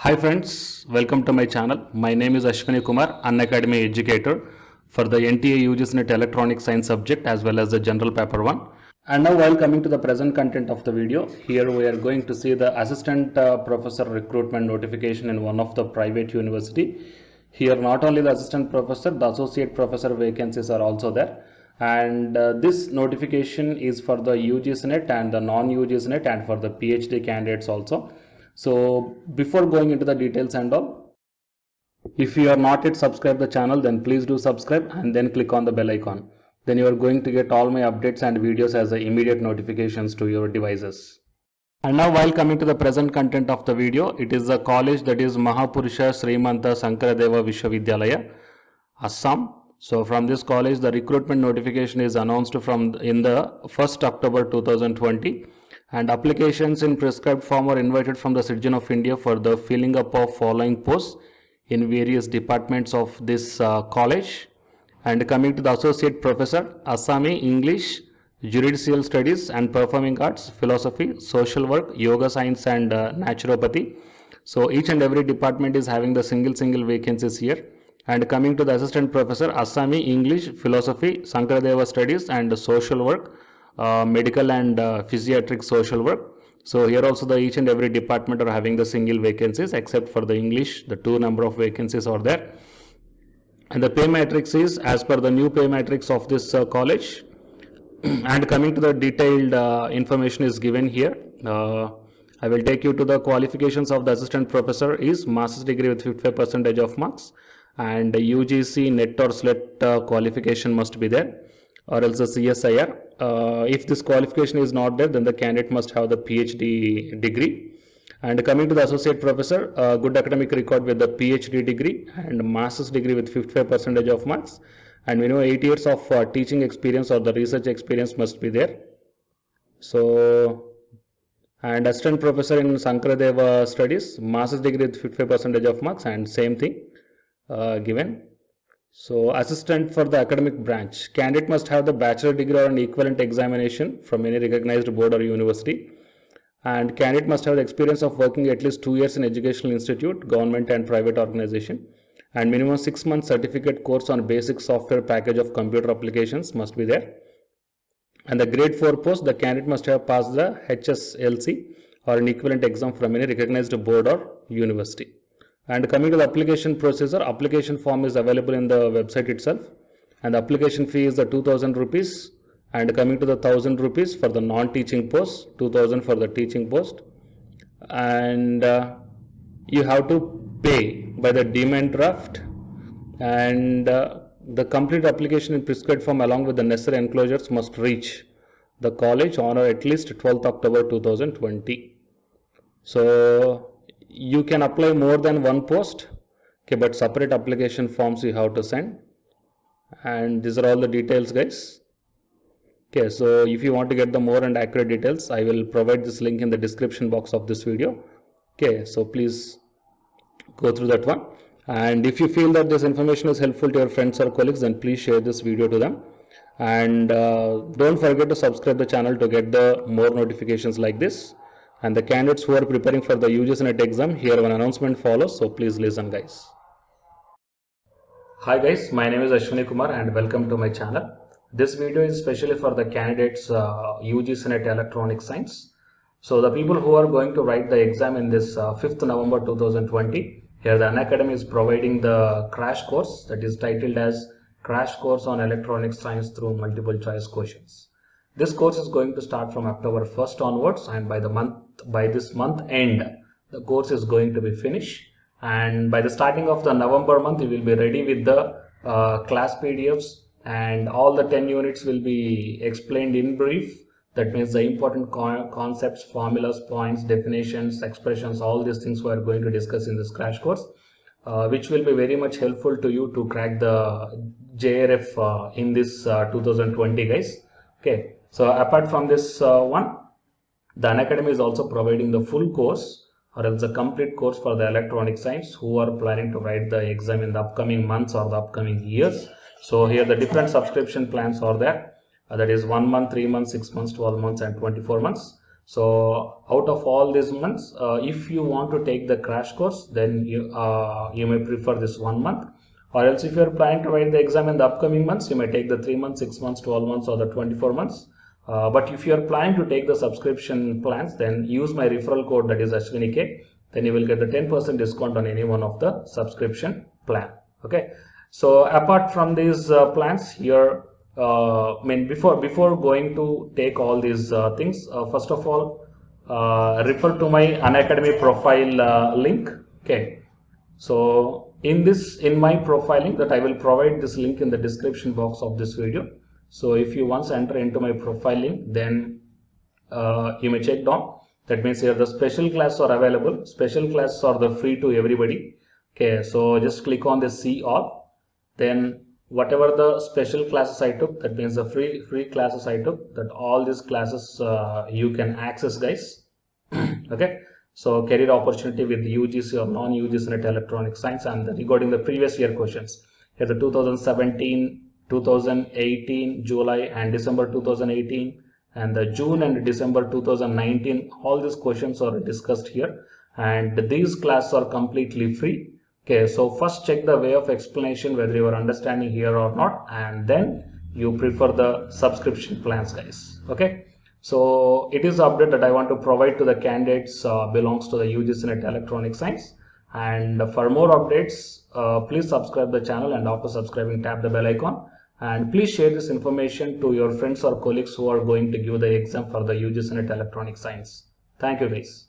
Hi friends, welcome to my channel. My name is Ashwini Kumar, Unacademy educator for the NTA UGC NET Electronic Science subject as well as the General Paper 1. And now while coming to the present content of the video, here we are going to see the assistant professor recruitment notification in one of the private university. Here not only the assistant professor, the associate professor vacancies are also there. And this notification is for the UGC NET and the non-UGC NET and for the PhD candidates also. So before going into the details and all, if you are not yet subscribed the channel, then please do subscribe and then click on the bell icon. Then you are going to get all my updates and videos as the immediate notifications to your devices. And now while coming to the present content of the video, it is the college that is Mahapurusha Srimanta Sankaradeva Vishwavidyalaya, Assam. So from this college, the recruitment notification is announced in the 1st October 2020. And applications in prescribed form are invited from the citizen of India for the filling up of following posts in various departments of this college. And coming to the associate professor, Assami, English, Juridical Studies and Performing Arts, Philosophy, Social Work, Yoga Science and Naturopathy. So each and every department is having the single vacancies here. And coming to the assistant professor, Assami, English, Philosophy, Sankaradeva Studies and Social Work, medical and physiatric social work. So here also the each and every department are having the single vacancies except for the English, the 2 number of vacancies are there. And the pay matrix is as per the new pay matrix of this college. And coming to the detailed information is given here. I will take you to the qualifications of the assistant professor is master's degree with 55% of marks and UGC NET or SLET qualification must be there, or else the CSIR. If this qualification is not there, then the candidate must have the PhD degree. And coming to the associate professor, good academic record with the PhD degree and master's degree with 55% of marks, and minimum 8 years of teaching experience or the research experience must be there. So, and assistant professor in Sankaradeva Studies, master's degree with 55% of marks, and same thing given. So assistant for the academic branch, candidate must have the bachelor degree or an equivalent examination from any recognized board or university, and candidate must have the experience of working at least 2 years in educational institute, government and private organization, and minimum 6 months certificate course on basic software package of computer applications must be there. And the grade 4 post, the candidate must have passed the HSLC or an equivalent exam from any recognized board or university. And coming to the application procedure, application form is available in the website itself, and the application fee is the 2000 rupees. And coming to the 1000 rupees for the non-teaching post, 2000 for the teaching post, and you have to pay by the demand draft, and the complete application in prescribed form along with the necessary enclosures must reach the college on or at least 12th October 2020. So you can apply more than one post, okay, but separate application forms you have to send. And these are all the details, guys. Okay, so if you want to get the more and accurate details, I will provide this link in the description box of this video. Okay, so please go through that one. And if you feel that this information is helpful to your friends or colleagues, then please share this video to them. And don't forget to subscribe the channel to get the more notifications like this. And the candidates who are preparing for the UGC NET exam, here one announcement follows, so please listen, guys. Hi guys, my name is Ashwini Kumar and welcome to my channel. This video is especially for the candidates UGC NET Electronic Science. So the people who are going to write the exam in this 5th November 2020, here the Unacademy is providing the crash course that is titled as Crash Course on Electronic Science through Multiple Choice Questions. This course is going to start from October 1st onwards, and by this month end, the course is going to be finished. And by the starting of the November month, you will be ready with the class PDFs, and all the 10 units will be explained in brief. That means the important concepts, formulas, points, definitions, expressions, all these things we are going to discuss in this crash course, which will be very much helpful to you to crack the JRF in this 2020, guys. Okay. So apart from this one, the Unacademy is also providing the full course or else a complete course for the electronic science who are planning to write the exam in the upcoming months or the upcoming years. So here the different subscription plans are there. That is 1 month, 3 months, 6 months, 12 months and 24 months. So out of all these months, if you want to take the crash course, then you may prefer this 1 month, or else if you are planning to write the exam in the upcoming months, you may take the 3 months, 6 months, 12 months, or the 24 months. But if you are planning to take the subscription plans, then use my referral code, that is Ashwini, then you will get the 10% discount on any one of the subscription plan. Okay, so apart from these plans here, before going to take all these things, first of all, refer to my Unacademy profile link. Okay, so in my profiling, that I will provide this link in the description box of this video. So if you once enter into my profile link, then you may check down. That means here the special classes are available. Special classes are the free to everybody. Okay, so just click on the see all. Then whatever the special classes I took, that means the free classes I took, that all these classes you can access, guys. Okay, so career opportunity with UGC or non-UGC net electronic science, and regarding the previous year questions, here the 2017, 2018 July and December 2018, and the June and December 2019, all these questions are discussed here, and these classes are completely free. Okay, so first check the way of explanation whether you are understanding here or not, and then you prefer the subscription plans, guys. Okay, so it is the update that I want to provide to the candidates belongs to the UGC net electronic science. And for more updates, please subscribe the channel, and after subscribing, tap the bell icon, and please share this information to your friends or colleagues who are going to give the exam for the UGC net electronic science. Thank you, guys.